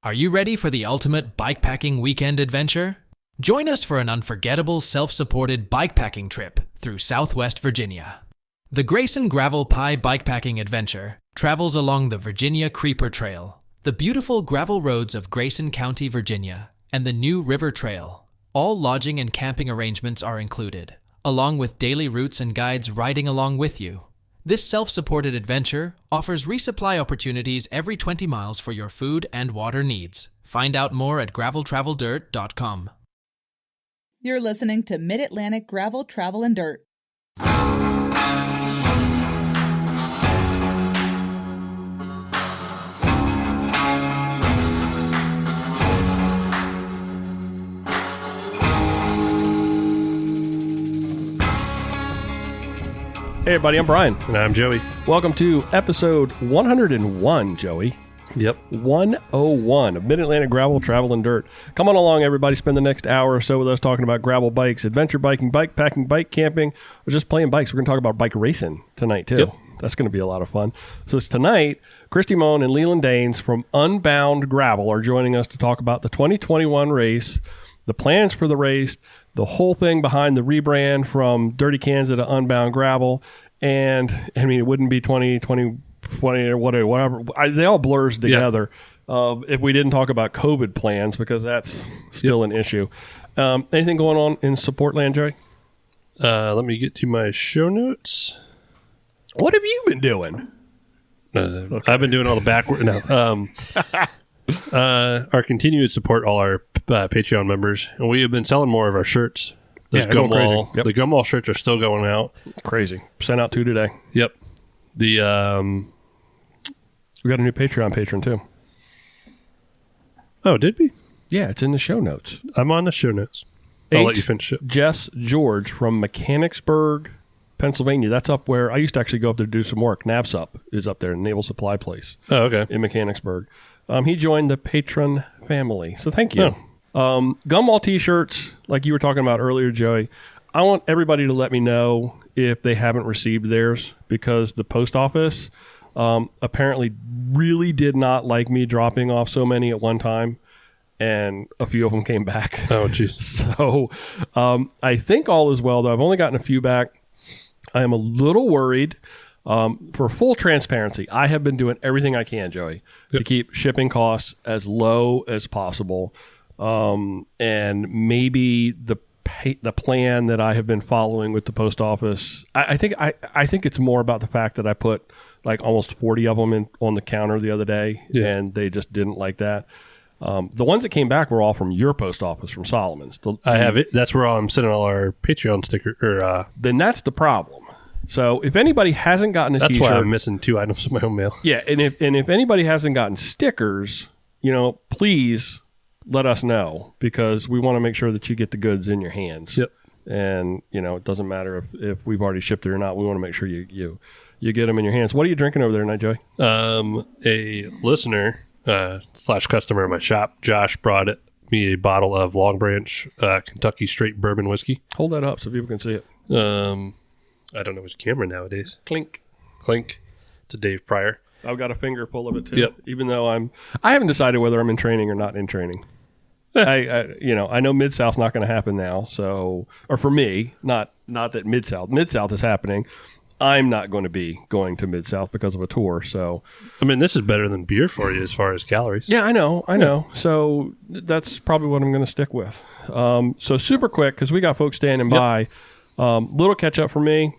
Are you ready for the ultimate bikepacking weekend adventure? Join us for an unforgettable self-supported bikepacking trip through Southwest Virginia. The Grayson Gravel Pie Bikepacking Adventure travels along the Virginia Creeper Trail, the beautiful gravel roads of Grayson County, Virginia, and the New River Trail. All lodging and camping arrangements are included, along with daily routes and guides riding along with you. This self-supported adventure offers resupply opportunities every 20 miles for your food and water needs. Find out more at graveltraveldirt.com. You're listening to Mid-Atlantic Gravel, Travel, and Dirt. Hey everybody, I'm Brian. And I'm Joey. Welcome to episode 101, Joey. Yep. 101 of Mid-Atlantic Gravel, Travel, and Dirt. Come on along, everybody. Spend the next hour or so with us talking about gravel bikes, adventure biking, bike packing, bike camping, or just playing bikes. We're going to talk about bike racing tonight, too. Yep. That's going to be a lot of fun. So it's tonight, Kristin, Mohn, and Lelan Dains from Unbound Gravel are joining us to talk about the 2021 race, the plans for the race, the whole thing behind the rebrand from Dirty Kanza to Unbound Gravel. And, I mean, it wouldn't be 2020 or whatever. They all blurs together if we didn't talk about COVID plans, because that's still an issue. Anything going on in support land, Joey? Let me get to my show notes. What have you been doing? Okay. I've been doing all the backward. No. Our continued support, all our Patreon members, and we have been selling more of our shirts. The Gumwall shirts are still going out. Crazy. Sent out 2 today. Yep. The we got a new Patreon patron too. Oh, did we? Yeah, it's in the show notes. I'm on the show notes. I'll let you finish it. Jess George from Mechanicsburg, Pennsylvania. That's up where I used to actually go up there to do some work. NABSUP is up there, Naval Supply Place. Oh, okay. In Mechanicsburg. He joined the patron family, so thank you. Gumwall t-shirts, like you were talking about earlier, Joey. I want everybody to let me know if they haven't received theirs, because the post office apparently really did not like me dropping off so many at one time, and a few of them came back. Oh, jeez. So I think all is well, though. I've only gotten a few back. I am a little worried. For full transparency, I have been doing everything I can, Joey, to keep shipping costs as low as possible. And maybe the plan that I have been following with the post office, I think it's more about the fact that I put like almost 40 of them on the counter the other day, and they just didn't like that. The ones that came back were all from your post office, from Solomon's. I have it. That's where I'm sending all our Patreon stickers. Then that's the problem. So if anybody hasn't gotten a That's t-shirt, why I'm missing 2 items in my home mail. Yeah, and if anybody hasn't gotten stickers, please let us know, because we want to make sure that you get the goods in your hands. Yep. And it doesn't matter if we've already shipped it or not. We want to make sure you get them in your hands. What are you drinking over there tonight, Joey? A listener / customer in my shop, Josh, brought me a bottle of Long Branch Kentucky Straight Bourbon Whiskey. Hold that up so people can see it. I don't know which camera nowadays. Clink. It's a Dave Pryor. I've got a finger full of it too. Yep. Even though I haven't decided whether I'm in training or not in training. I know Mid-South's not going to happen now. So, or for me, not that Mid-South is happening. I'm not going to be going to Mid-South because of a tour. So, I mean, this is better than beer for you as far as calories. Yeah, I know. So that's probably what I'm going to stick with. So super quick, because we got folks standing by. Little catch up for me.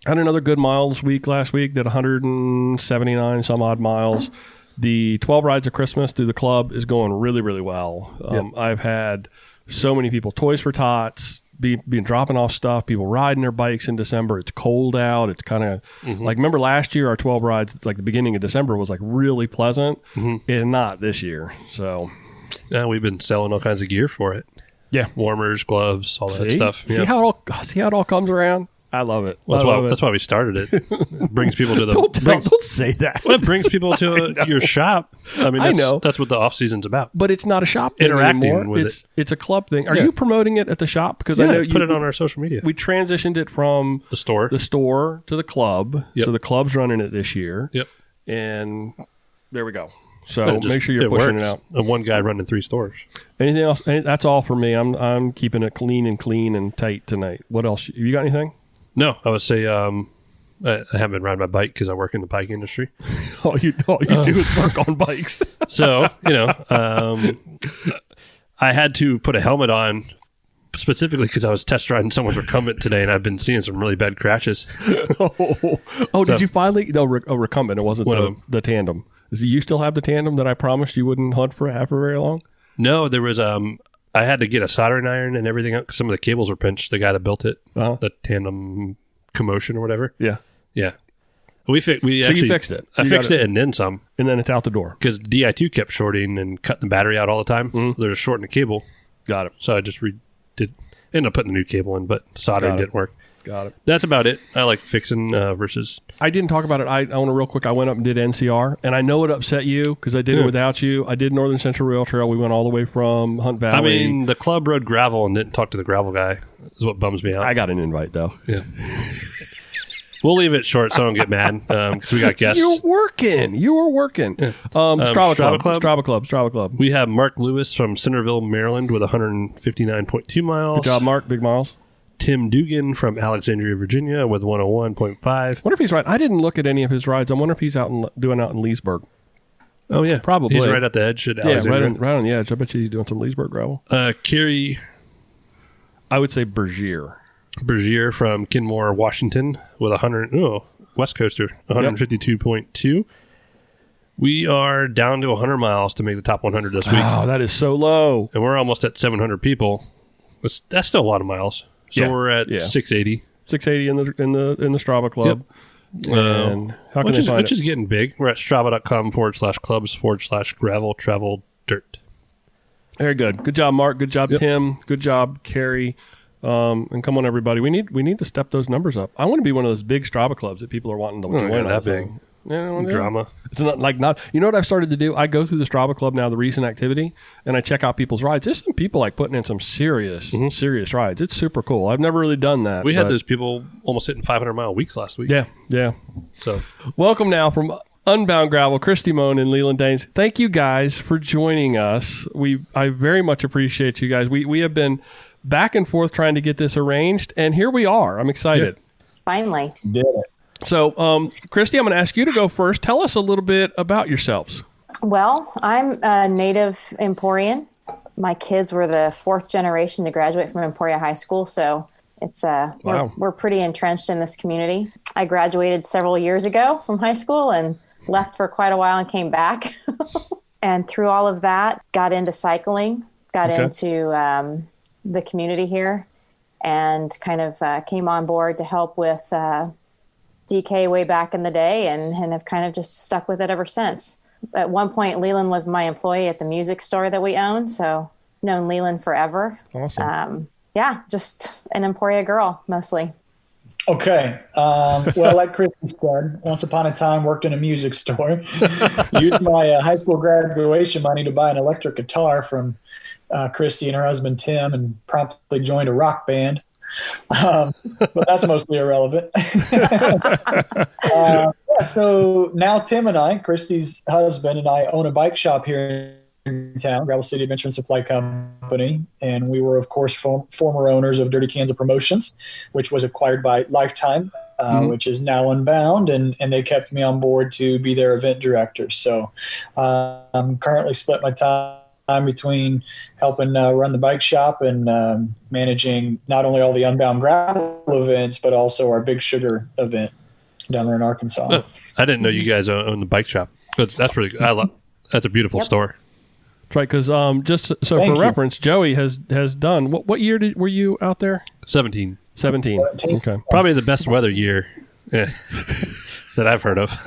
Had another good miles week last week. Did 179 some odd miles. The 12 rides of Christmas through the club is going really, really well. I've had so many people, Toys for Tots, being dropping off stuff, people riding their bikes in December. It's cold out. It's kind of like, remember last year, our 12 rides, like the beginning of December was like really pleasant. It's not this year. So yeah, we've been selling all kinds of gear for it. Yeah. Warmers, gloves, all that stuff. See how it all comes around? I love it. Well, that's why we started it. It brings people to the... Don't say that. Well, it brings people to your shop. I mean, that's what the off season's about. But it's not a shop thing interacting anymore. With it. It's a club thing. Are you promoting it at the shop? Because I know you put it on our social media. We transitioned it from the store to the club. Yep. So the club's running it this year. Yep. And there we go. So make sure you're pushing it out. And one guy running 3 stores. Anything else? That's all for me. I'm keeping it clean and tight tonight. What else? You got anything? No, I would say I haven't been riding my bike because I work in the bike industry. all you do is work on bikes. So, I had to put a helmet on specifically because I was test riding someone's recumbent today, and I've been seeing some really bad crashes. Did you finally? No, recumbent. It wasn't the tandem. Do you still have the tandem that I promised you wouldn't hunt for very long? No, there was I had to get a soldering iron and everything out because some of the cables were pinched. The guy that built it, the tandem commotion or whatever. Yeah. You fixed it. I fixed it and then some. And then it's out the door. Because Di2 kept shorting and cutting the battery out all the time. Mm-hmm. They're just shorting the cable. Got it. So I just ended up putting a new cable in, but soldering didn't work. Got it. That's about it. I like fixing versus... I didn't talk about it. I want to real quick. I went up and did NCR, and I know it upset you because I did it without you. I did Northern Central Rail Trail. We went all the way from Hunt Valley. I mean, the club rode gravel and didn't talk to the gravel guy is what bums me out. I got an invite, though. Yeah. We'll leave it short so I don't get mad because we got guests. You were working. Yeah. Strava Club. We have Mark Lewis from Centerville, Maryland with 159.2 miles. Good job, Mark. Big miles. Tim Dugan from Alexandria, Virginia with 101.5. I wonder if he's right. I didn't look at any of his rides. I wonder if he's out in Leesburg. Oh, yeah. Probably. He's right at the edge at Alexandria. Right on the edge. I bet you he's doing some Leesburg gravel. Kerry. I would say Bergier from Kenmore, Washington with West Coaster, 152.2. We are down to 100 miles to make the top 100 this week. Wow, that is so low. And we're almost at 700 people. That's still a lot of miles. So we're at 680. 680 in the Strava Club. Yep. And how can they find it? Which is getting big. We're at strava.com/clubs/gravel travel dirt. Very good. Good job, Mark. Good job, Tim. Good job, Carrie. And come on, everybody. We need to step those numbers up. I want to be one of those big Strava clubs that people are wanting to join. That big. Drama. It's not. You know what I've started to do? I go through the Strava Club now, the recent activity, and I check out people's rides. There's some people like putting in some serious rides. It's super cool. I've never really done that. We had those people almost hitting 500-mile weeks last week. Yeah. So, welcome now from Unbound Gravel, Kristin, Mohn, and Lelan, Dains. Thank you guys for joining us. I very much appreciate you guys. We have been back and forth trying to get this arranged, and here we are. I'm excited. Finally. Did it. So, Kristin, I'm going to ask you to go first. Tell us a little bit about yourselves. Well, I'm a native Emporian. My kids were the 4th generation to graduate from Emporia High School, so it's we're pretty entrenched in this community. I graduated several years ago from high school and left for quite a while and came back. And through all of that, got into cycling, into the community here, and kind of came on board to help with DK way back in the day, and have kind of just stuck with it ever since. At one point, Lelan was my employee at the music store that we owned, so known Lelan forever. Awesome. Just an Emporia girl, mostly. Okay. Well, like Kristin said, once upon a time worked in a music store. Used my high school graduation money to buy an electric guitar from Kristin and her husband Tim, and promptly joined a rock band. But that's mostly irrelevant. So now Tim and I, Kristi's husband, and I own a bike shop here in town, Gravel City Adventure and Supply Company, and we were, of course, former owners of Dirty Kanza Promotions, which was acquired by Lifetime, which is now Unbound, and they kept me on board to be their event director. So I'm currently split my time between helping run the bike shop and managing not only all the Unbound Gravel events, but also our Big Sugar event down there in Arkansas. Oh, I didn't know you guys own the bike shop. That's pretty. That's a beautiful store. That's right, because just so for reference, Joey has done. What year were you out there? 17. Okay. Probably the best weather year that I've heard of.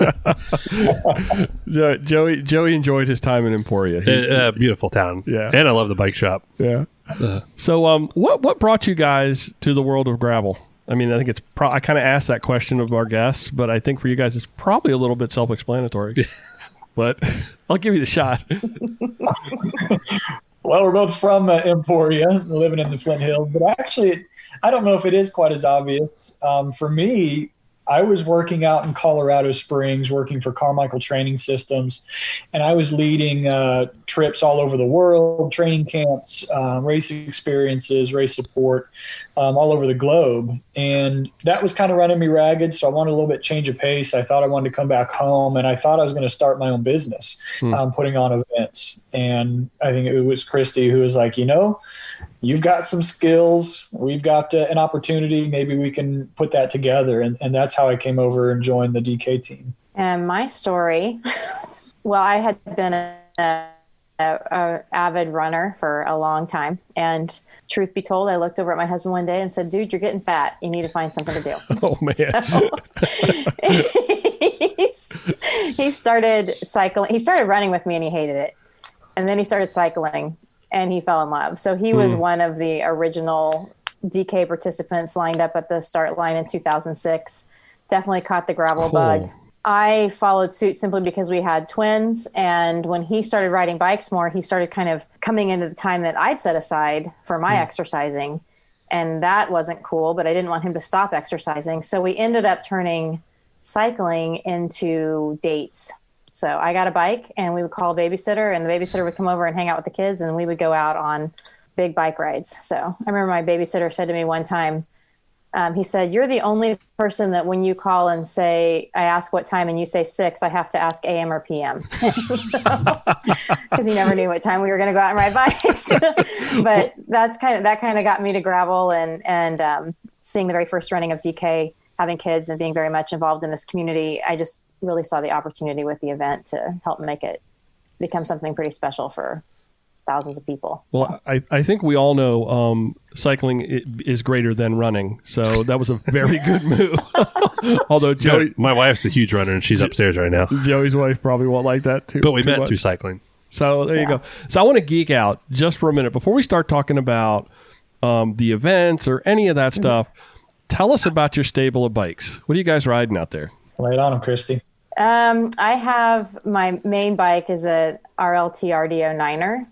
Joey enjoyed his time in Emporia. Beautiful town. Yeah. And I love the bike shop. Yeah. So what brought you guys to the world of gravel? I mean, I think it's I kind of asked that question of our guests, but I think for you guys it's probably a little bit self-explanatory. But I'll give you the shot. Well, we're both from Emporia, living in the Flint Hills, but actually, I don't know if it is quite as obvious. For me, I was working out in Colorado Springs, working for Carmichael Training Systems, and I was leading trips all over the world, training camps, race experiences, race support, all over the globe. And that was kind of running me ragged, so I wanted a little bit change of pace. I thought I wanted to come back home, and I thought I was going to start my own business, putting on events. And I think it was Kristin who was like, you've got some skills. We've got an opportunity. Maybe we can put that together. And that's how I came over and joined the DK team. And my story, well, I had been a avid runner for a long time. And truth be told, I looked over at my husband one day and said, dude, you're getting fat. You need to find something to do. Oh, man. So, he started cycling. He started running with me and he hated it. And then he started cycling. And he fell in love. So he was one of the original DK participants lined up at the start line in 2006. Definitely caught the gravel bug. I followed suit simply because we had twins. And when he started riding bikes more, he started kind of coming into the time that I'd set aside for my exercising. And that wasn't cool, but I didn't want him to stop exercising. So we ended up turning cycling into dates. So I got a bike and we would call a babysitter, and the babysitter would come over and hang out with the kids, and we would go out on big bike rides. So I remember my babysitter said to me one time, he said, you're the only person that when you call and say, I ask what time and you say 6, I have to ask AM or PM. Because he never knew what time we were going to go out and ride bikes. But that kind of got me to gravel and seeing the very first running of DK, having kids and being very much involved in this community. I just really saw the opportunity with the event to help make it become something pretty special for thousands of people. So. Well, I think we all know cycling is greater than running. So that was a very good move. Although Joey... My wife's a huge runner and she's upstairs right now. Joey's wife probably won't like that too. But we met through cycling. So there you go. So I want to geek out just for a minute. Before we start talking about the events or any of that stuff, tell us about your stable of bikes. What are you guys riding out there? Lay it on them, Kristin. I have my main bike is a RLT RDO 9er.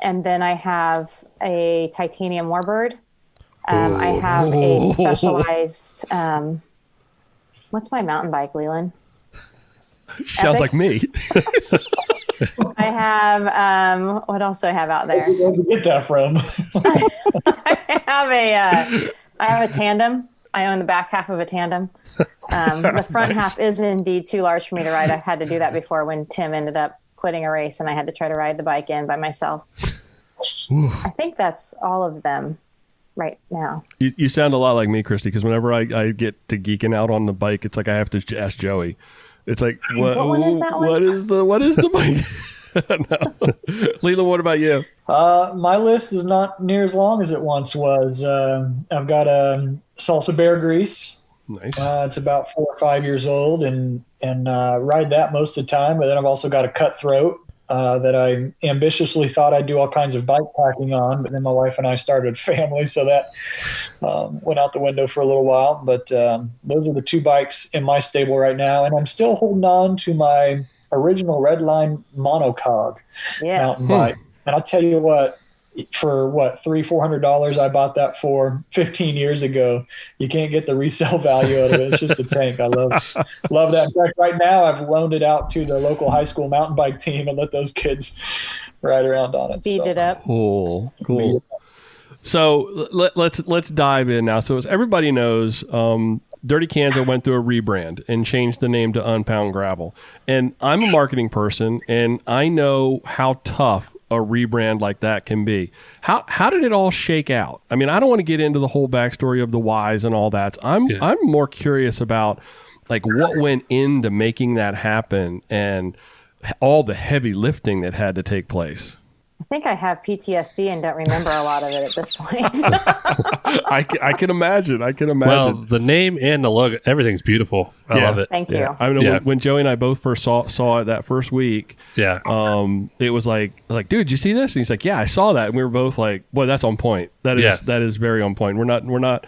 And then I have a titanium warbird. I have a specialized, what's my mountain bike, Lelan? Sounds like me. I have, what else do I have out there? Where'd you get that from? I have a tandem. I own the back half of a tandem. The front half is indeed too large for me to ride. I've had to do that before when Tim ended up quitting a race and I had to try to ride the bike in by myself. I think that's all of them right now. You sound a lot like me, Kristin, because whenever I get to geeking out on the bike, it's like I have to ask Joey. It's like, what one is that one? What is the bike? No. Lelan, what about you? My list is not near as long as it once was. I've got a salsa bear grease. Nice. It's about 4 or 5 years old, and ride that most of the time. But then I've also got a cutthroat that I ambitiously thought I'd do all kinds of bike packing on. But then my wife and I started a family, so that went out the window for a little while. But those are the 2 bikes in my stable right now, and I'm still holding on to my original Redline monocog mountain bike. And I'll tell you what, for $300-400 I bought that for 15 years ago. You can't get the resale value out of it. It's just a tank. I love that. In fact, right now I've loaned it out to the local high school mountain bike team and let those kids ride around on it. Beat it up. Cool. So let's dive in now. So as everybody knows, Dirty Kanza went through a rebrand and changed the name to Unbound Gravel. And I'm a marketing person, and I know how tough a rebrand like that can be. How did it all shake out? I mean, I don't want to get into the whole backstory of the whys and all that. I'm more curious about like what went into making that happen and all the heavy lifting that had to take place. I think I have PTSD and don't remember a lot of it at this point. I can imagine. Well, the name and the logo, everything's beautiful. I love it. Thank you. I know when Joey and I both first saw it that first week. Yeah. It was like, dude, you see this? And he's like, yeah, I saw that. And we were both like, boy, that's on point. That is very on point. We're not,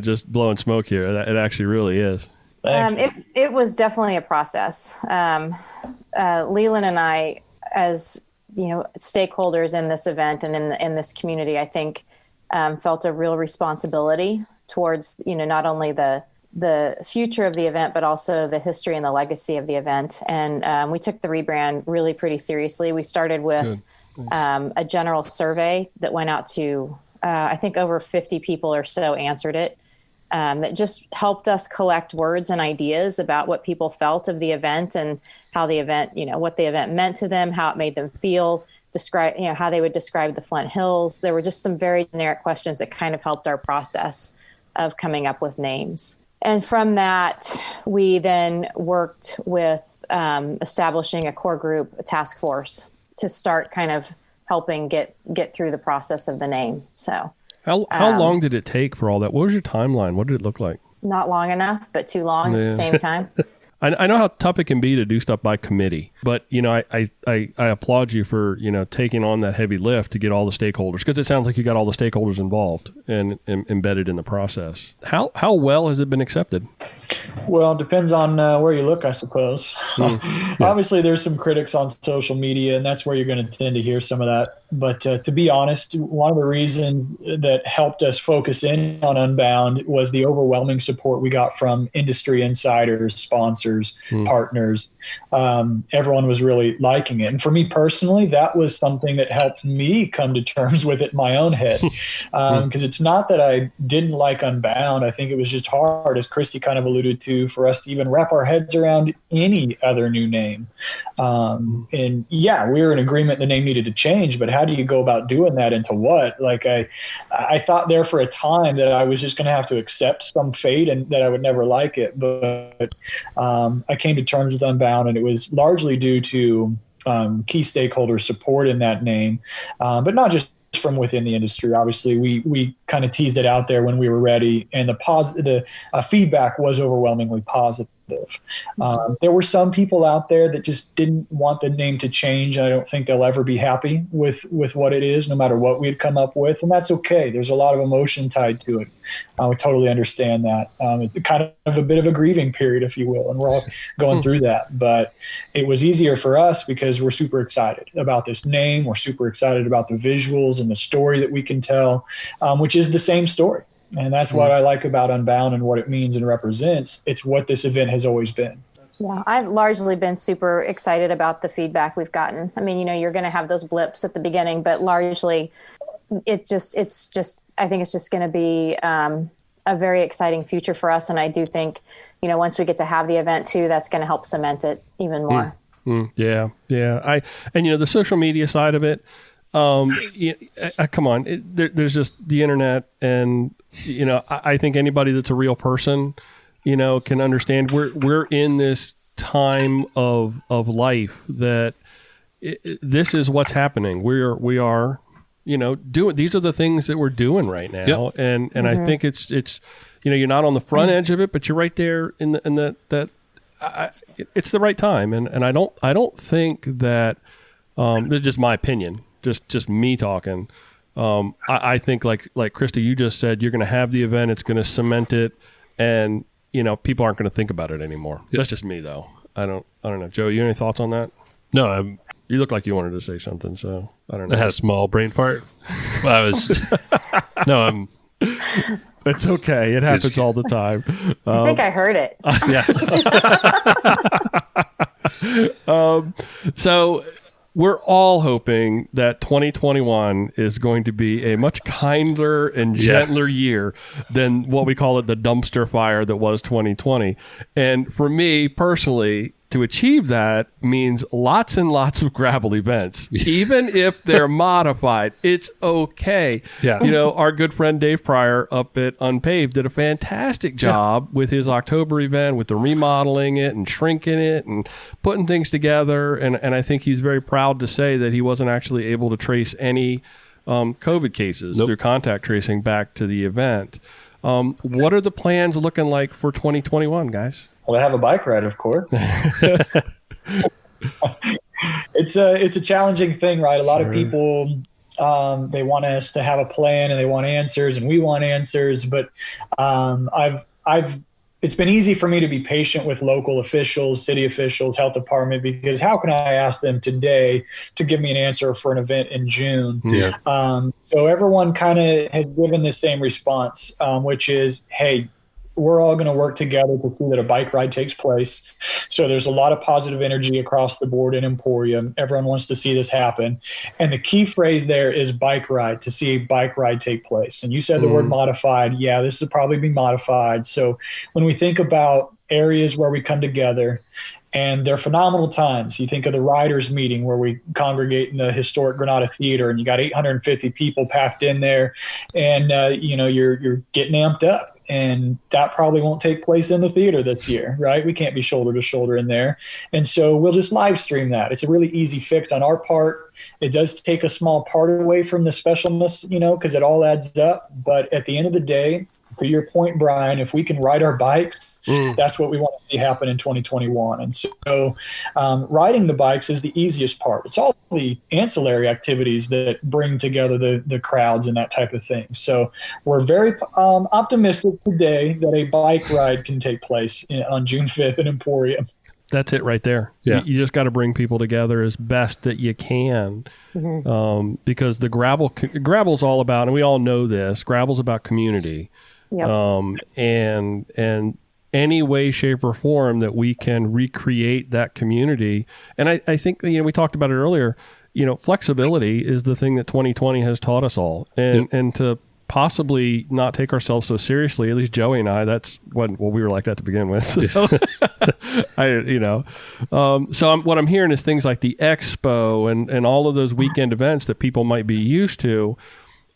just blowing smoke here. It actually really is. It was definitely a process. Lelan and I, as stakeholders in this event and in this community, I think felt a real responsibility towards not only the the future of the event, but also the history and the legacy of the event. And we took the rebrand really pretty seriously. We started with a general survey that went out to, I think over 50 people or so answered it. That just helped us collect words and ideas about what people felt of the event and how the event, what the event meant to them, how it made them feel, describe, how they would describe the Flint Hills. There were just some very generic questions that kind of helped our process of coming up with names. And from that, we then worked with establishing a core group, a task force, to start kind of helping get through the process of the name. So. How long did it take for all that? What was your timeline? What did it look like? Not long enough, but too long at the same time. I know how tough it can be to do stuff by committee, but I applaud you for taking on that heavy lift to get all the stakeholders, because it sounds like you got all the stakeholders involved and embedded in the process. How well has it been accepted? Well, it depends on where you look, I suppose. Obviously, there's some critics on social media, and that's where you're going to tend to hear some of that. But to be honest, one of the reasons that helped us focus in on Unbound was the overwhelming support we got from industry insiders, sponsors, partners. Everyone was really liking it. And for me personally, that was something that helped me come to terms with it in my own head. Because it's not that I didn't like Unbound. I think it was just hard, as Kristin kind of alluded to, for us to even wrap our heads around any other new name. And yeah, we were in agreement the name needed to change, but how do you go about doing that into what? Like I thought there for a time that I was just going to have to accept some fate and that I would never like it. But I came to terms with Unbound, and it was largely due to key stakeholder support in that name, but not just from within the industry. Obviously, we kind of teased it out there when we were ready, and the feedback was overwhelmingly positive. There were some people out there that just didn't want the name to change, and I don't think they'll ever be happy with what it is, no matter what we had come up with, and that's okay. There's a lot of emotion tied to it. We totally understand that. It's kind of a bit of a grieving period, if you will, and we're all going through that. But it was easier for us because we're super excited about this name. We're super excited about the visuals and the story that we can tell, which is the same story. And that's what I like about Unbound and what it means and represents. It's what this event has always been. Yeah, I've largely been super excited about the feedback we've gotten. I mean, you're going to have those blips at the beginning, but largely I think it's just going to be a very exciting future for us. And I do think, once we get to have the event too, that's going to help cement it even more. Yeah. The social media side of it, come on, there's just the internet, and I think anybody that's a real person can understand we're in this time of life that this is what's happening. We are doing, these are the things that we're doing right now. Yep. And I think it's you're not on the front edge of it, but you're right there in that it's the right time. And I don't think that this is just my opinion. Just me talking. I think like Kristin, you just said, you're going to have the event. It's going to cement it, and people aren't going to think about it anymore. Yep. That's just me, though. I don't know. Joe, you have any thoughts on that? No, you look like you wanted to say something, so I don't know. I had a small brain fart. I'm. It's okay. It happens all the time. I think I heard it. Yeah. So we're all hoping that 2021 is going to be a much kinder and gentler year than what we call it, the dumpster fire that was 2020. And for me personally, to achieve that means lots and lots of gravel events, even if they're modified. It's okay. Yeah. Our good friend Dave Pryor up at Unpaved did a fantastic job with his October event, with the remodeling it and shrinking it and putting things together. And I think he's very proud to say that he wasn't actually able to trace any COVID cases through contact tracing back to the event. What are the plans looking like for 2021, guys? Well, I have a bike ride, of course. It's a challenging thing, right? A lot of people, they want us to have a plan and they want answers, and we want answers. But it's been easy for me to be patient with local officials, city officials, health department, because how can I ask them today to give me an answer for an event in June? Yeah. So everyone kind of has given the same response, which is, hey, we're all going to work together to see that a bike ride takes place. So there's a lot of positive energy across the board in Emporium. Everyone wants to see this happen. And the key phrase there is bike ride, to see a bike ride take place. And you said the word modified. Yeah, this will probably be modified. So when we think about areas where we come together, and they're phenomenal times. You think of the riders meeting where we congregate in the historic Granada Theater, and you got 850 people packed in there, and you're getting amped up. And that probably won't take place in the theater this year, right? We can't be shoulder to shoulder in there. And so we'll just live stream that. It's a really easy fix on our part. It does take a small part away from the specialness, because it all adds up. But at the end of the day, to your point, Brian, if we can ride our bikes, that's what we want to see happen in 2021. And so riding the bikes is the easiest part. It's all the ancillary activities that bring together the crowds and that type of thing. So we're very optimistic today that a bike ride can take place on June 5th in Emporium. That's it right there. Yeah. You just got to bring people together as best that you can, because the gravel's all about, and we all know this, gravel's about community. Yep. And any way, shape, or form that we can recreate that community. And I think, we talked about it earlier, flexibility is the thing that 2020 has taught us all. And to possibly not take ourselves so seriously, at least Joey and I, that's what we were like that to begin with. So, what I'm hearing is things like the expo and all of those weekend events that people might be used to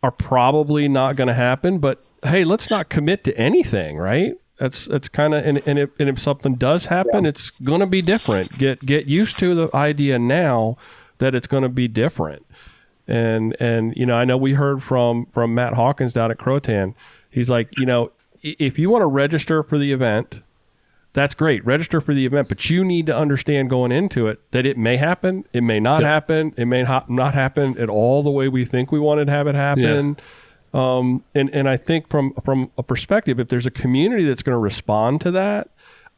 are probably not going to happen. But hey, let's not commit to anything, right? That's kind of, and if something does happen, it's going to be different. Get used to the idea now that it's going to be different. And I know we heard from Matt Hawkins down at Croatan. He's like, if you want to register for the event, that's great. Register for the event, but you need to understand going into it that it may happen, it may not happen, it may not happen at all the way we think we wanted to have it happen. Yeah. And I think from a perspective, if there's a community that's going to respond to that,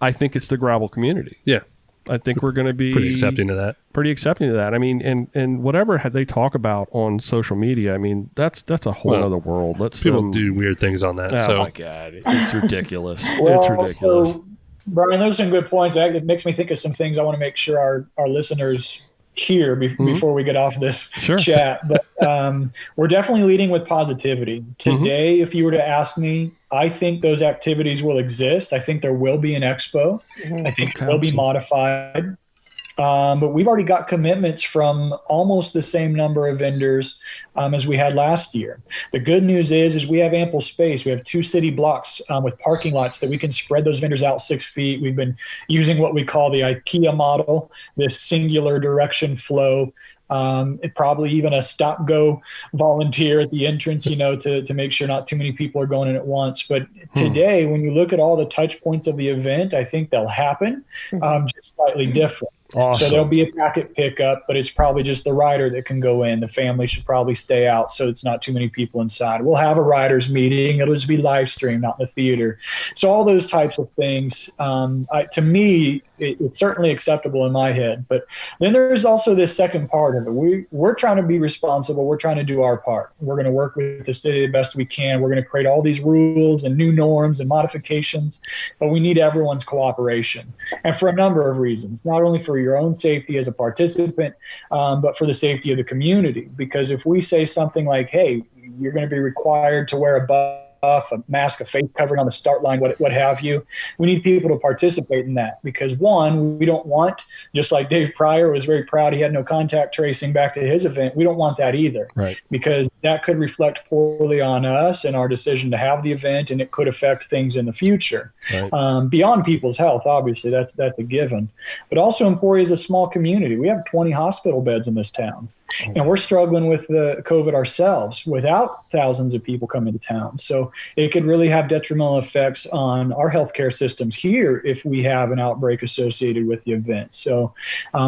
I think it's the gravel community. Yeah. I think we're going to be pretty accepting of that. I mean, and whatever they talk about on social media, I mean, that's a whole other world. People do weird things on that. Oh my God. It's ridiculous. It's ridiculous. So, Brian, those are some good points. It makes me think of some things I want to make sure our listeners hear before we get off this chat. But we're definitely leading with positivity. Today, if you were to ask me, I think those activities will exist. I think there will be an expo. I think it will be modified. But we've already got commitments from almost the same number of vendors as we had last year. The good news is we have ample space. We have 2 city blocks with parking lots that we can spread those vendors out 6 feet. We've been using what we call the IKEA model, this singular direction flow. Probably even a stop-go volunteer at the entrance, to make sure not too many people are going in at once. But today, when you look at all the touch points of the event, I think they'll happen, just slightly different. Awesome. So there'll be a packet pickup, but it's probably just the rider that can go in. The family should probably stay out so it's not too many people inside. We'll have a riders meeting. It'll just be live streamed, not in the theater. So all those types of things, to me, it's certainly acceptable in my head. But then there's also this second part of it. We're trying to be responsible. We're trying to do our part. We're going to work with the city the best we can. We're going to create all these rules and new norms and modifications, but we need everyone's cooperation. And for a number of reasons, not only for your own safety as a participant, but for the safety of the community. Because if we say something like, hey, you're going to be required to wear a buff, a mask, a face covering on the start line, what have you. We need people to participate in that because, one, we don't want, just like Dave Pryor was very proud he had no contact tracing back to his event, we don't want that either. Right. Because that could reflect poorly on us and our decision to have the event, and it could affect things in the future. Right. Beyond people's health, obviously, that's a given. But also, Emporia is a small community. We have 20 hospital beds in this town. And we're struggling with the COVID ourselves without thousands of people coming to town. So it could really have detrimental effects on our healthcare systems here if we have an outbreak associated with the event. So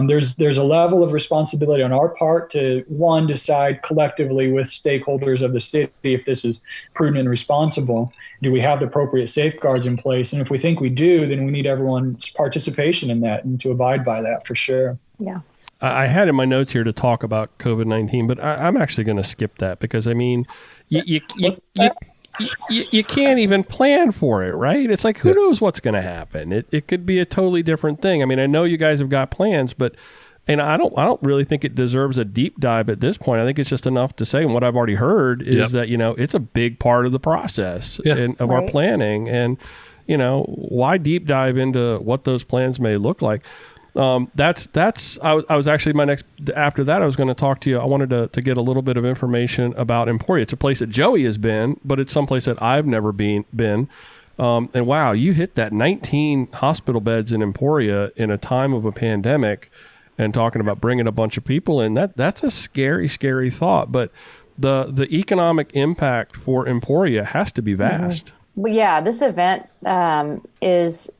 there's a level of responsibility on our part to, one, decide collectively with stakeholders of the city if this is prudent and responsible. Do we have the appropriate safeguards in place? And if we think we do, then we need everyone's participation in that and to abide by that for sure. Yeah. I had in my notes here to talk about COVID-19, but I'm actually going to skip that because, I mean, you you can't even plan for it, right? It's like, who knows what's going to happen? It could be a totally different thing. I mean, I know you guys have got plans, but and I don't really think it deserves a deep dive at this point. I think it's just enough to say, and what I've already heard is that, it's a big part of the process of our planning. And, why deep dive into what those plans may look like? I was actually after that, I was going to talk to you. I wanted to get a little bit of information about Emporia. It's a place that Joey has been, but it's someplace that I've never been. And wow, you hit that 19 hospital beds in Emporia in a time of a pandemic and talking about bringing a bunch of people in. That's a scary, scary thought. But the economic impact for Emporia has to be vast. Well, yeah, this event is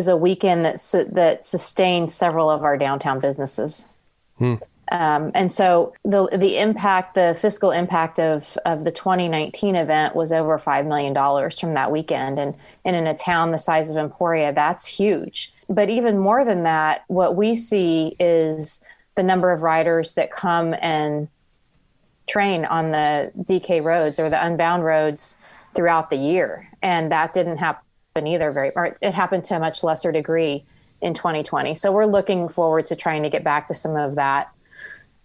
a weekend that sustains several of our downtown businesses. And so the impact, the fiscal impact of the 2019 event was over $5 million from that weekend. And in a town the size of Emporia, that's huge. But even more than that, what we see is the number of riders that come and train on the DK roads or the Unbound roads throughout the year. And that didn't happen either. It happened to a much lesser degree in 2020. So we're looking forward to trying to get back to some of that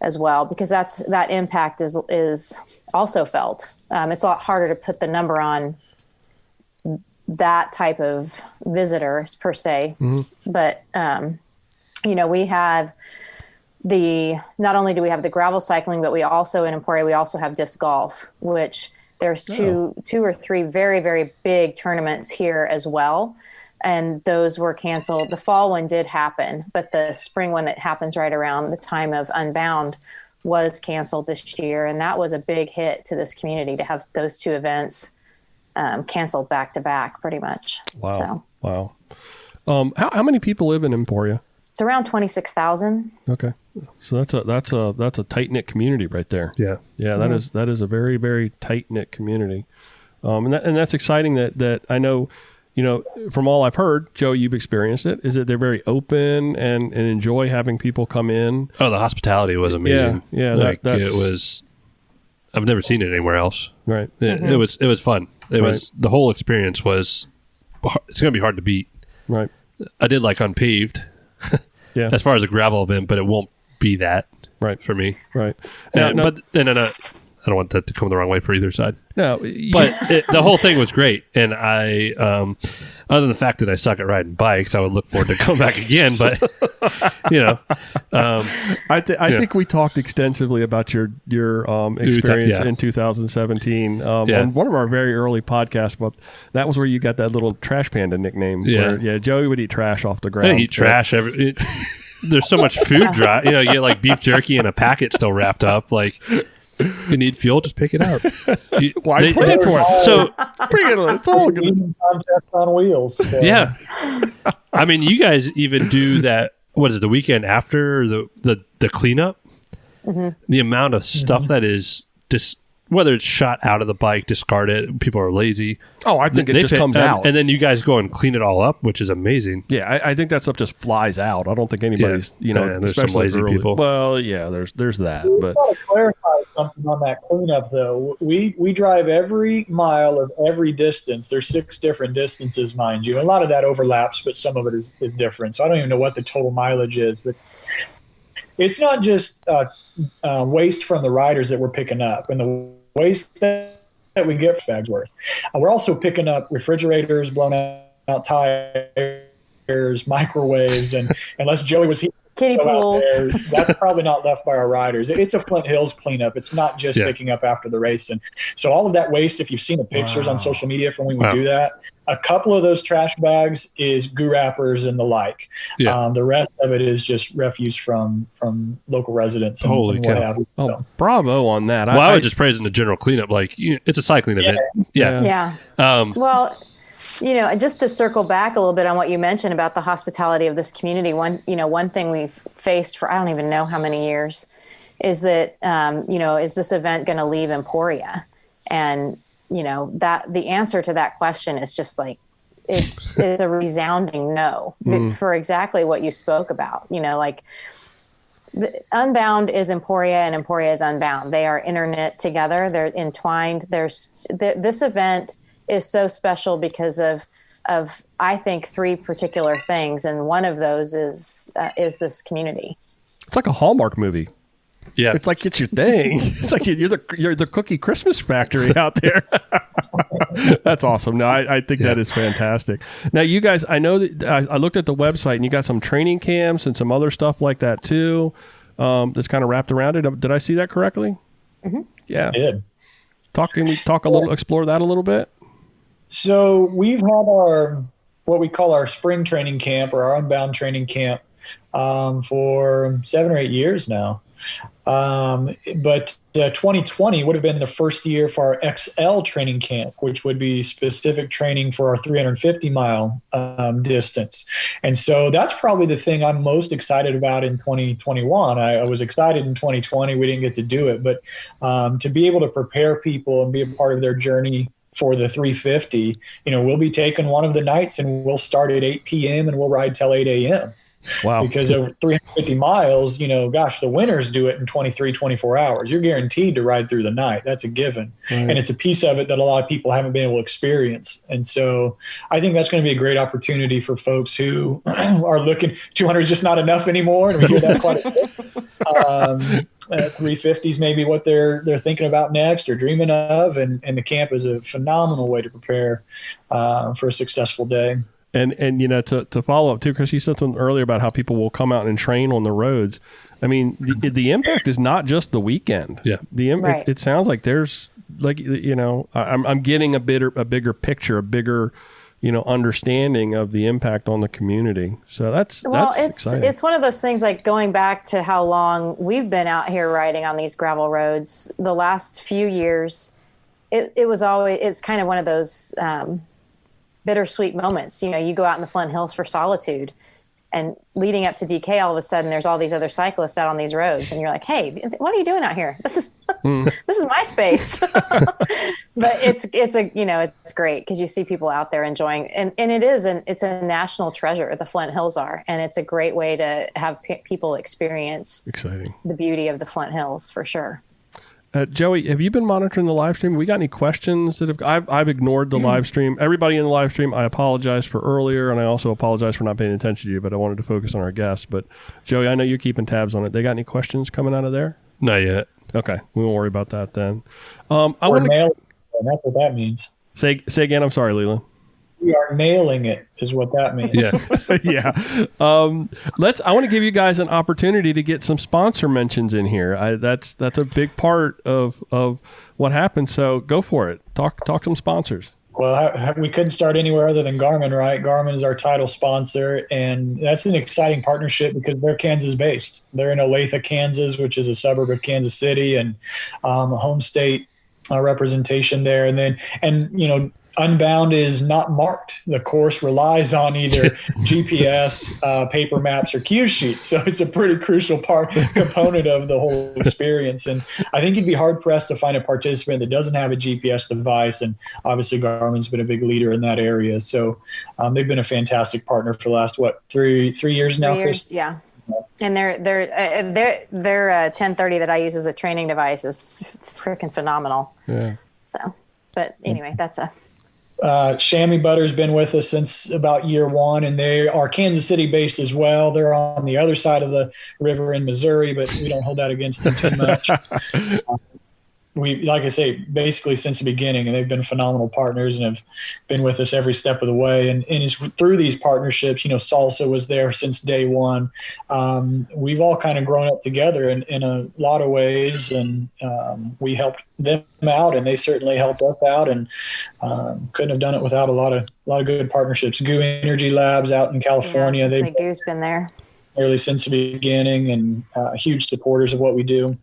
as well, because that impact is also felt. It's a lot harder to put the number on that type of visitors per se. But, we have not only do we have the gravel cycling, but we also in Emporia, we also have disc golf, which there's two or three very, very big tournaments here as well. And those were canceled. The fall one did happen, but the spring one that happens right around the time of Unbound was canceled this year. And that was a big hit to this community to have those two events canceled back to back pretty much. Wow. Wow. How many people live in Emporia? It's around 26,000. Okay. So that's a tight knit community right there. Yeah. Yeah. That is a very, very tight knit community. And that's exciting that I know, from all I've heard, Joe, you've experienced it, is that they're very open and enjoy having people come in. Oh, the hospitality was amazing. Yeah. It was, I've never seen it anywhere else. Right. It was fun. The whole experience was, it's going to be hard to beat. Right. I did like Unpaved as far as a gravel event, but it won't be that for me. Right. But then I don't want that to come the wrong way for either side. No, but the whole thing was great, and I, other than the fact that I suck at riding bikes, I would look forward to come back again. But I think we talked extensively about your experience in 2017 on one of our very early podcasts. But that was where you got that little trash panda nickname. Where, Joey would eat trash off the ground. I eat trash there's so much food dry. You get like beef jerky in a packet still wrapped up. Like, you need fuel, just pick it up. Why plan for it? So bring it on. It's all good. Contest on wheels. So. Yeah. I mean, you guys even do that. What is it? The weekend after the cleanup. The amount of stuff that is whether it's shot out of the bike, discard it. People are lazy. Oh, I think it just comes out, and then you guys go and clean it all up, which is amazing. Yeah, I think that stuff just flies out. I don't think anybody's there's some lazy people. Well, yeah, there's that. But I want to clarify something on that cleanup, though. We drive every mile of every distance. There's 6 different distances, mind you. A lot of that overlaps, but some of it is different. So I don't even know what the total mileage is, but it's not just waste from the riders that we're picking up, and the waste that we get bags worth. We're also picking up refrigerators, blown out tires, microwaves, and unless Joey was here, kiddie pools. That's probably not left by our riders. It's a Flint Hills cleanup. It's not just picking up after the race. And so all of that waste, if you've seen the pictures on social media from when we do that, a couple of those trash bags is goo wrappers and the like. The rest of it is just refuse from local residents. And Holy cow. Oh, bravo on that. Well, I would just praise in the general cleanup. Like, it's a cycling event. Yeah. Well, just to circle back a little bit on what you mentioned about the hospitality of this community, one thing we've faced for I don't even know how many years is that, is this event going to leave Emporia? And, that the answer to that question is just like, it's a resounding no for exactly what you spoke about. Unbound is Emporia and Emporia is Unbound. They are interknit together. They're entwined. This event is so special because of I think 3 particular things, and one of those is this community. It's like a Hallmark movie. Yeah, it's like it's your thing. It's like you're the cookie Christmas factory out there. That's awesome. No, I think that is fantastic. Now, you guys, I know that I looked at the website and you got some training camps and some other stuff like that too. That's kind of wrapped around it. Did I see that correctly? Mm-hmm. Yeah. Did. Can we talk a little, explore that a little bit? So we've had what we call our spring training camp, or our Unbound training camp, for 7 or 8 years now. But 2020 would have been the first year for our XL training camp, which would be specific training for our 350-mile distance. And so that's probably the thing I'm most excited about in 2021. I was excited in 2020. We didn't get to do it, but to be able to prepare people and be a part of their journey for the 350, we'll be taking one of the nights and we'll start at 8 p.m. and we'll ride till 8 a.m. Wow. Because over 350 miles, the winners do it in 23, 24 hours. You're guaranteed to ride through the night. That's a given. Right. And it's a piece of it that a lot of people haven't been able to experience. And so I think that's going to be a great opportunity for folks who are looking. 200 is just not enough anymore. And we hear that quite a bit. 350s maybe what they're thinking about next or dreaming of. And the camp is a phenomenal way to prepare for a successful day. And to follow up too, Chris, you said something earlier about how people will come out and train on the roads. I mean, the impact is not just the weekend. Yeah. Right. It sounds like there's I'm getting a bigger picture, a bigger understanding of the impact on the community. So that's exciting. It's one of those things, like going back to how long we've been out here riding on these gravel roads. The last few years, it's kind of one of those bittersweet moments. You go out in the Flint Hills for solitude, and leading up to DK, all of a sudden there's all these other cyclists out on these roads, and you're like, hey, what are you doing out here? This is my space. But it's great because you see people out there enjoying, and it's a national treasure. The Flint Hills are, and it's a great way to have people experience the beauty of the Flint Hills for sure. Joey, have you been monitoring the live stream? We got any questions I've ignored the live stream. Everybody in the live stream, I apologize for earlier, and I also apologize for not paying attention to you, but I wanted to focus on our guests. But Joey, I know you're keeping tabs on it. They got any questions coming out of there? Not yet. Okay. We won't worry about that then. That's what that means. Say again. I'm sorry, Lelan. We are nailing it is what that means. Yeah. Yeah. I want to give you guys an opportunity to get some sponsor mentions in here. That's a big part of what happens. So go for it. Talk some sponsors. Well, we couldn't start anywhere other than Garmin, right? Garmin is our title sponsor, and that's an exciting partnership because they're Kansas-based. They're in Olathe, Kansas, which is a suburb of Kansas City, and home state representation there. And Unbound is not marked. The course relies on either GPS, paper maps, or cue sheets. So it's a pretty crucial component of the whole experience. And I think you'd be hard-pressed to find a participant that doesn't have a GPS device. And obviously Garmin's been a big leader in that area. So they've been a fantastic partner for the last, 3 years now? 3 years, yeah. And their 1030 that I use as a training device is freaking phenomenal. Yeah. So, but anyway, that's a... Chamois Butter's been with us since about year one, and they are Kansas City based as well. They're on the other side of the river in Missouri, but we don't hold that against them too much. We, like I say, basically since the beginning, and they've been phenomenal partners and have been with us every step of the way. And it's through these partnerships, Salsa was there since day one. We've all kind of grown up together in a lot of ways, and we helped them out, and they certainly helped us out, and couldn't have done it without a lot of good partnerships. Goo Energy Labs out in California, Goo's been there nearly since the beginning, and huge supporters of what we do.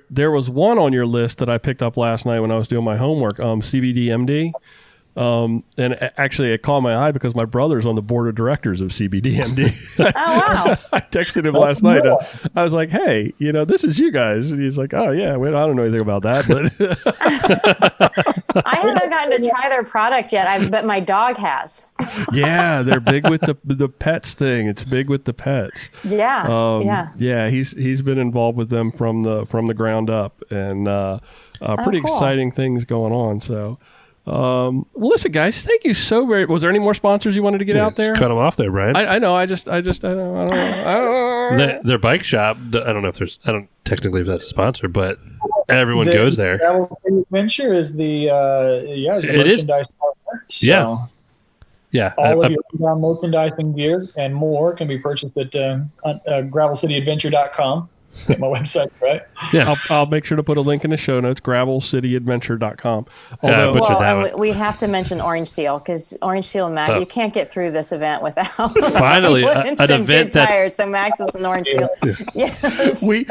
There was one on your list that I picked up last night when I was doing my homework, CBDMD. And actually, I caught my eye because my brother's on the board of directors of CBDMD. Oh, wow. I texted him last night. I was like, hey, this is you guys. And he's like, oh, yeah, well, I don't know anything about that. But I haven't gotten to try their product yet, but my dog has. Yeah, they're big with the pets thing. It's big with the pets. Yeah. Yeah, he's been involved with them from the ground up, and pretty cool. exciting things going on. So, well, listen, guys, thank you so very. Was there any more sponsors you wanted to get out there? Cut them off there, Brian. I know. I don't know. Their bike shop. I don't know if there's. I don't technically if that's a sponsor, but everyone goes there. Gravel Adventure is the merchandise partner. So Yeah. All of your Unbound merchandising gear and more can be purchased at gravelcityadventure.com. My website, right? Yeah, I'll make sure to put a link in the show notes, gravelcityadventure.com. We have to mention Orange Seal, because Orange Seal and Max, you can't get through this event without finally an event that's tires. So Max is an Orange Seal. Yes. We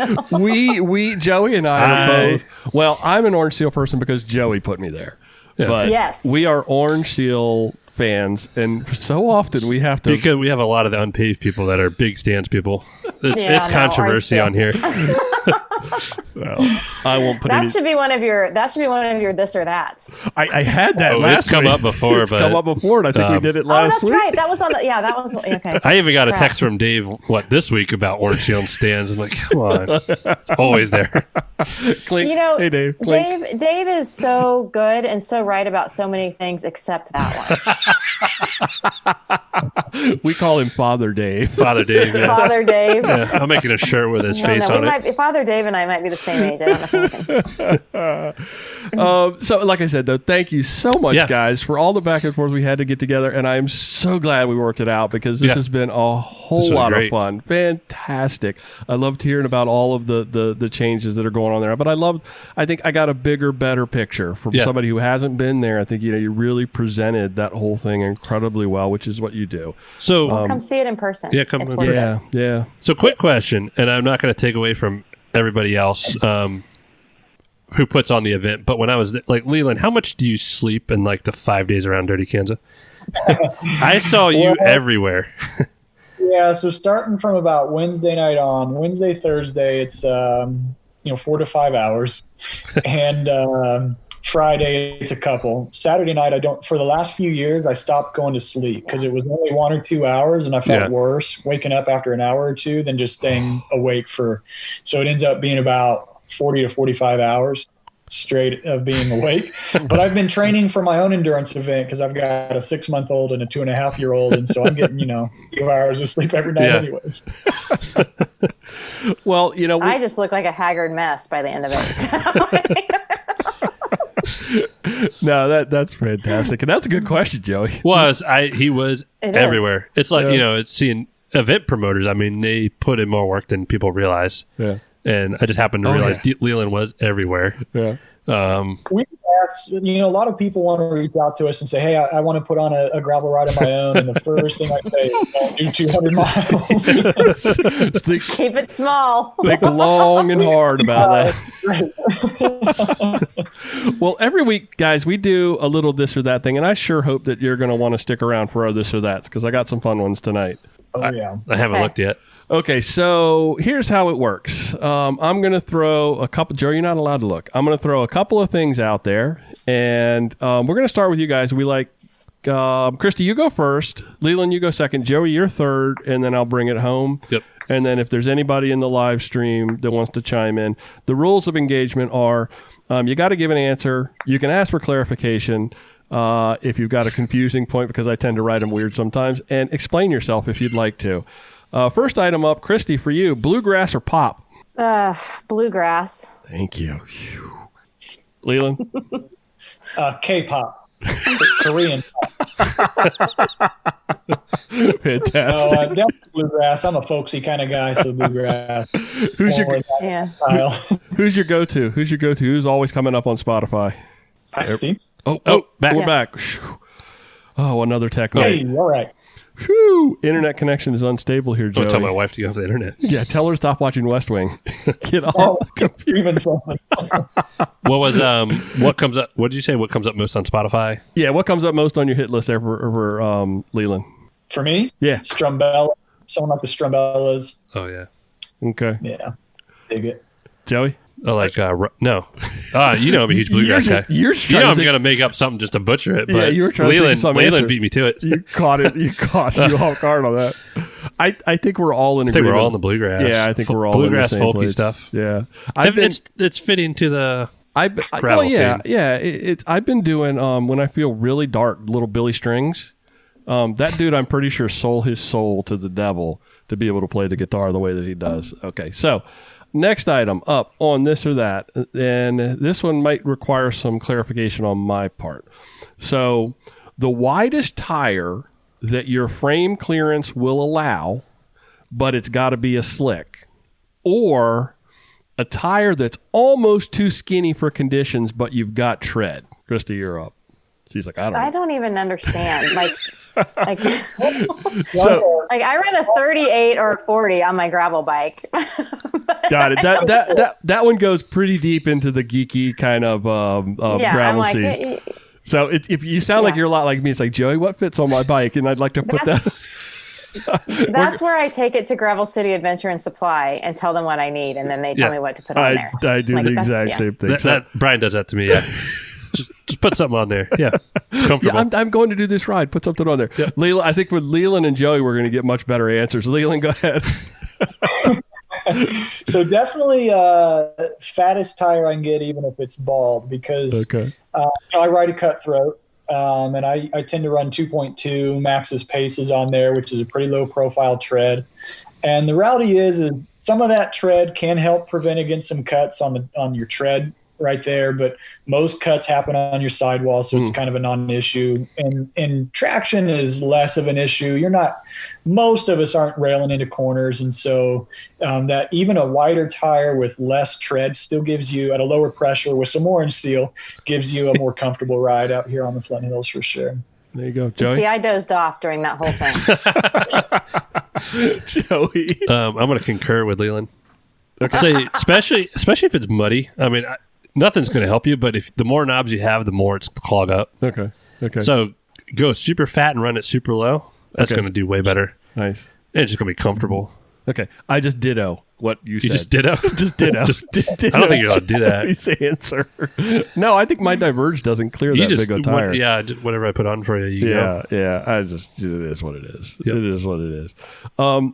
Joey and I are both. Well, I'm an Orange Seal person because Joey put me there. Yeah. But yes, we are Orange Seal fans, and so often we have to, because we have a lot of the unpaved people that are big stance people. It's controversy on here. Well, I won't put that should be one of your this or that's. I had that last it's come week. up before. It's come up before, and I think we did it last week. Oh, that's right. That was on the that was okay. I even got a text from Dave this week about Orange Seal and stands. I'm like, come on, it's always there. Clink. Hey Dave. Clink. Dave is so good and so right about so many things except that one. We call him Father Dave. Father Dave. Yeah. Father Dave. Yeah, I'm making a shirt with his face on it. Father Dave and I might be the same age. I don't know. So, like I said, though, thank you so much, guys, for all the back and forth we had to get together, and I'm so glad we worked it out, because this has been a whole lot of fun. Fantastic. I loved hearing about all of the changes that are going on there, but I think I got a bigger, better picture from somebody who hasn't been there. I think you really presented that whole thing incredibly well, which is what you do. So come see it in person. Yeah, come. Yeah. So, quick question, and I'm not going to take away from everybody else who puts on the event, but when I was like, Lelan, how much do you sleep in like the 5 days around Dirty Kanza? I saw you everywhere. Yeah, so starting from about Wednesday night on, Wednesday, Thursday, it's 4 to 5 hours, and Friday it's a couple. Saturday night for the last few years I stopped going to sleep because it was only 1 or 2 hours, and I felt worse waking up after an hour or two than just staying awake so it ends up being about 40 to 45 hours straight of being awake. But I've been training for my own endurance event because I've got a 6-month-old and a 2.5-year-old, and so I'm getting 2 hours of sleep every night anyways. Well, I just look like a haggard mess by the end of it. No, that's fantastic, and that's a good question, Joey. He was everywhere. It's like it's seeing event promoters. I mean, they put in more work than people realize. Yeah, and I just happened to realize Lelan was everywhere. Yeah. We asked, a lot of people want to reach out to us and say, hey, I want to put on a gravel ride of my own. And the first thing I say is, don't do 200 miles. Keep it small. Think long and hard about that. Well, every week, guys, we do a little this or that thing. And I sure hope that you're going to want to stick around for our this or that's, because I got some fun ones tonight. Oh, yeah. I haven't looked yet. Okay, so here's how it works. I'm going to throw a couple. Joe, you're not allowed to look. I'm going to throw a couple of things out there, and we're going to start with you guys. We like Kristin, you go first. Lelan, you go second. Joey, you're third, and then I'll bring it home. Yep. And then if there's anybody in the live stream that wants to chime in, the rules of engagement are you got to give an answer. You can ask for clarification if you've got a confusing point, because I tend to write them weird sometimes, and explain yourself if you'd like to. First item up, Kristin, for you, bluegrass or pop? Bluegrass. Thank you. Lelan? K-pop. Korean pop. Fantastic. Definitely bluegrass. I'm a folksy kind of guy, so bluegrass. Who's your go-to? Who's always coming up on Spotify? Hi, Steve. We're back. Oh, another technique. Hey, all right. Whew, internet connection is unstable here, Joey. I'll tell my wife to get off the internet. Yeah, tell her to stop watching West Wing. Get off the computer. Even something. What comes up? What did you say? What comes up most on Spotify? Yeah, what comes up most on your hit list there for Lelan? For me? Yeah. Strumbella. Someone like the Strumbellas. Oh yeah. Okay. Yeah. Dig it. Joey? Oh, like no. You know I'm a huge bluegrass guy. You're you know I'm gonna make up something just to butcher it. But yeah, you were trying to think of some answer. Lelan beat me to it. You caught it. You caught you off guard on that. I think we're all in agreement. I think we're all in the bluegrass. Yeah, I think we're all bluegrass in the same folky place. stuff. Yeah, it's fitting to the gravel scene. Yeah. I've been doing when I feel really dark, little Billy Strings. That dude, I'm pretty sure, sold his soul to the devil to be able to play the guitar the way that he does. Okay, so next item up on this or that, and this one might require some clarification on my part. So the widest tire that your frame clearance will allow, but it's got to be a slick, or a tire that's almost too skinny for conditions, but you've got tread. Kristin, you're up. She's like, I don't even understand. Like so I run a 38 or a 40 on my gravel bike. Got it. That one goes pretty deep into the geeky kind of gravel scene. So if you sound like you're a lot like me, it's like, Joey, what fits on my bike? And I'd like to put that. That's where I take it to Gravel City Adventure and Supply and tell them what I need, and then they tell me what to put on there. I do the exact same thing. Brian does that to me. Yeah. Just put something on there. Yeah, it's comfortable. Yeah, I'm going to do this ride. Put something on there. Yep. Lelan, I think with Lelan and Joey, we're going to get much better answers. Lelan, go ahead. So definitely fattest tire I can get, even if it's bald, because I ride a cutthroat, and I tend to run 2.2 Max's paces on there, which is a pretty low profile tread. And the reality is some of that tread can help prevent against some cuts on your tread right there, but most cuts happen on your sidewall, so it's kind of a non-issue, and traction is less of an issue. Most of us aren't railing into corners, and so that even a wider tire with less tread still gives you, at a lower pressure with some orange seal, gives you a more comfortable ride out here on the Flint Hills for sure. There you go, Joey. See, I dozed off during that whole thing. Joey, I'm going to concur with Lelan. Okay. Say, especially if it's muddy. I mean, nothing's going to help you, but if the more knobs you have, the more it's clog up. Okay. So go super fat and run it super low. That's going to do way better. Nice. And it's just going to be comfortable. Okay. I just ditto what you said. You just ditto? Just ditto. I don't think you're allowed to do that. Nice answer. No, I think my Diverge doesn't clear that big a tire. Whatever I put on for you, go. Yeah. It is what it is. Yep. It is what it is.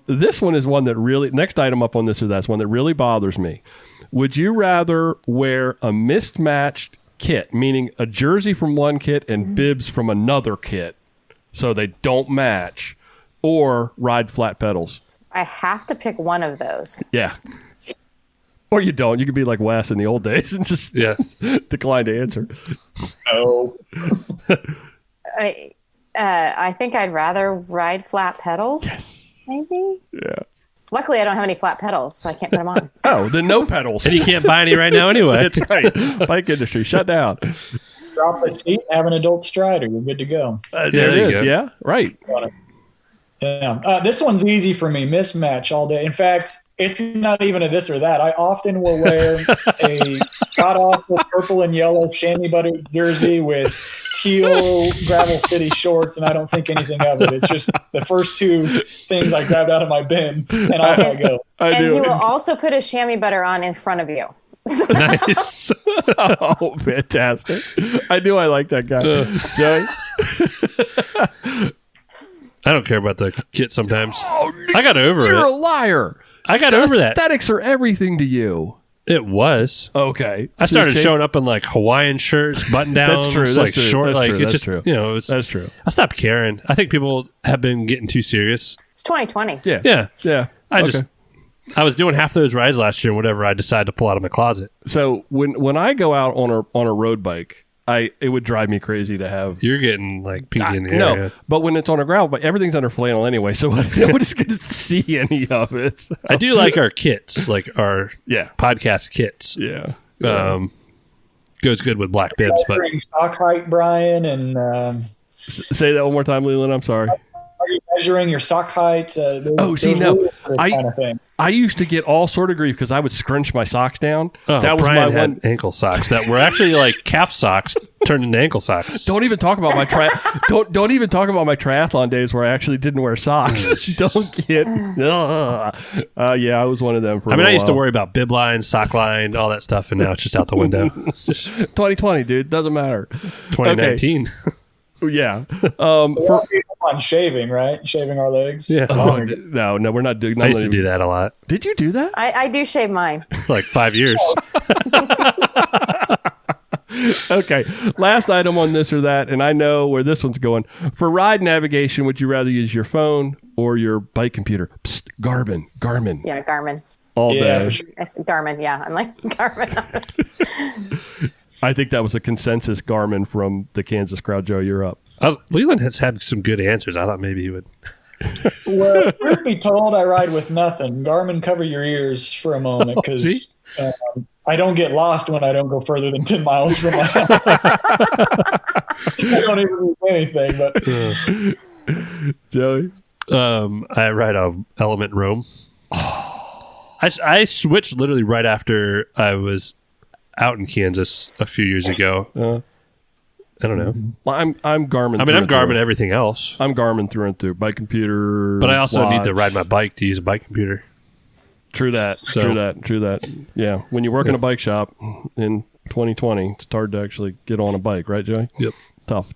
This one is one that really, next item up on this or that's one that really bothers me. Would you rather wear a mismatched kit, meaning a jersey from one kit and bibs from another kit so they don't match, or ride flat pedals? I have to pick one of those. Yeah. Or you don't. You could be like Wes in the old days and just decline to answer. Oh. I think I'd rather ride flat pedals. Yes. Maybe? Yeah. Luckily, I don't have any flat pedals, so I can't put them on. Oh, then no pedals. And you can't buy any right now anyway. That's right. Bike industry, shut down. Drop a seat, have an adult strider. You're good to go. There it is. Yeah, right. Yeah. This one's easy for me. Mismatch all day. In fact, it's not even a this or that. I often will wear a god-awful purple and yellow chamois butter jersey with teal Gravel City shorts, and I don't think anything of it. It's just the first two things I grabbed out of my bin, and off I go. And you will also put a chamois butter on in front of you. Nice. Oh, fantastic. I knew I liked that guy. Joey? I don't care about the kit sometimes. Oh, I got over You're it. a liar. I got over that. Aesthetics are everything to you. It was. Okay. I started showing up in like Hawaiian shirts, button downs. That's true. That's like true. short. That's like true. it's That's just true. That's true. I stopped caring. I think people have been getting too serious. It's 2020. Yeah. I was doing half those rides last year. Whatever I decided to pull out of my closet. So when I go out on a road bike, it would drive me crazy to have. You're getting like pinky in the air. No, but when it's on a gravel bike, everything's under flannel anyway, so nobody's going to see any of it. So. I do like our kits, like our podcast kits. Yeah. Goes good with black bibs, but stock height, Brian, and say that one more time, Leland. I'm sorry. are you measuring your sock height. I used to get all sort of grief because I would scrunch my socks down. Oh, that was Brian my one ankle socks that were actually like calf socks turned into ankle socks. Don't even talk about my don't even talk about my triathlon days where I actually didn't wear socks. Don't get. Yeah, I was one of them. I used to worry about bib line, sock line, all that stuff, and now it's just out the window. 2020, dude, doesn't matter. 2019. Okay. Yeah. On shaving, right? Shaving our legs. Yeah. No, we're not doing. I used to do that a lot. Did you do that? I do shave mine. Like 5 years. Okay. Last item on this or that, and I know where this one's going. For ride navigation, would you rather use your phone or your bike computer? Psst, Garmin. Yeah, Garmin. All day. For sure. Garmin. Yeah, I'm like Garmin. I think that was a consensus Garmin from the Kansas crowd. Joe, you're up. Leland has had some good answers. I thought maybe he would. Well, truth be told, I ride with nothing. Garmin, cover your ears for a moment, because I don't get lost when I don't go further than 10 miles from my house. I don't even do anything. But Joey? I ride a Element Roam. I switched literally right after I was out in Kansas a few years ago. I don't know. Well, I'm Garmin. I'm Garmin everything else. I'm Garmin through and through. Bike computer. But I also need to ride my bike to use a bike computer. True that. True that. Yeah. When you work in a bike shop in 2020, it's hard to actually get on a bike, right, Joey? Yep. Tough.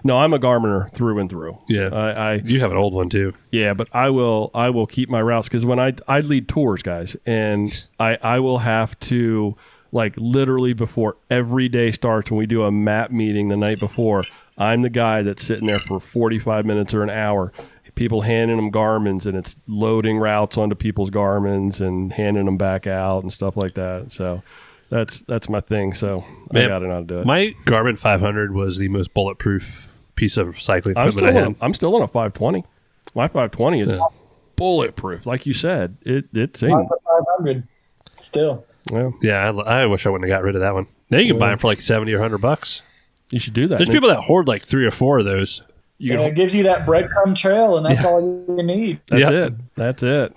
No, I'm a Garminer through and through. Yeah. You have an old one too. Yeah, but I will keep my routes, because when I lead tours, guys, and I will have to, like, literally before every day starts, when we do a map meeting the night before, I'm the guy that's sitting there for 45 minutes or an hour, people handing them Garmins, and it's loading routes onto people's Garmins and handing them back out and stuff like that. So that's my thing. So I got to know how to do it. My Garmin 500 was the most bulletproof piece of cycling equipment I had. I'm still on a 520. My 520 is bulletproof. Like you said, it's in. 500 still. Yeah, I wish I wouldn't have got rid of that one. Now you can buy them for like $70 or $100. You should do that. There's people that hoard like 3 or 4 of those. It gives you that breadcrumb trail, and that's all you need. That's it.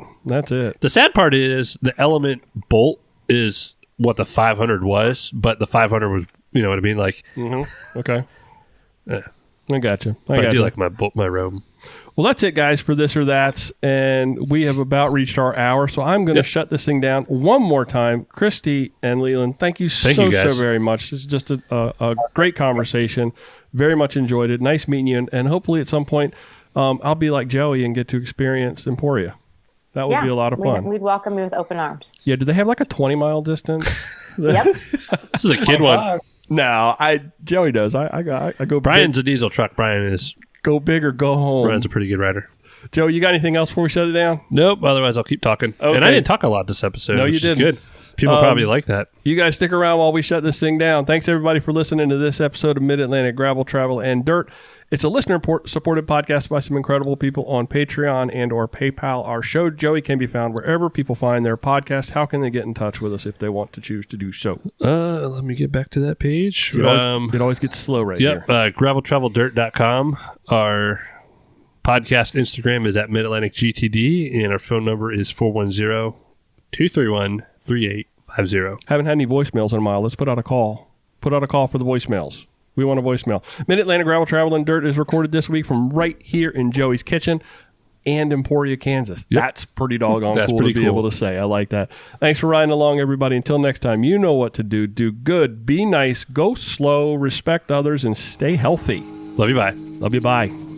The sad part is the Element Bolt is what the 500 was, but the 500 was, you know what I mean? Like, okay. Yeah. I got you. I do like my Roam. Well, that's it, guys, for this or that. And we have about reached our hour, so I'm going to shut this thing down one more time. Christy and Lelan, thank you so very much. This is just a great conversation. Very much enjoyed it. Nice meeting you. And hopefully at some point I'll be like Joey and get to experience Emporia. That would be a lot of fun. We'd welcome you with open arms. Yeah, do they have like a 20-mile distance? Yep. This is the kid one. No, Joey does. I go. Brian's a diesel truck. Brian is go big or go home. Brian's a pretty good rider. Joe, you got anything else before we shut it down? Nope. Otherwise, I'll keep talking. Okay. And I didn't talk a lot this episode. No, you didn't. Good. People probably like that. You guys stick around while we shut this thing down. Thanks, everybody, for listening to this episode of Mid-Atlantic Gravel, Travel, and Dirt. It's a listener-supported podcast by some incredible people on Patreon and or PayPal. Our show, Joey, can be found wherever people find their podcasts. How can they get in touch with us if they want to choose to do so? Let me get back to that page. It always gets slow right here. graveltraveldirt.com. Our podcast Instagram is at Mid-Atlantic GTD, and our phone number is 410-231-3850. Haven't had any voicemails in a while. Let's put out a call. Put out a call for the voicemails. We want a voicemail. Mid-Atlantic Gravel, Travel, and Dirt is recorded this week from right here in Joey's kitchen and Emporia, Kansas. Yep. That's pretty doggone cool to be able to say. I like that. Thanks for riding along, everybody. Until next time, you know what to do. Do good, be nice, go slow, respect others, and stay healthy. Love you, bye. Love you, bye.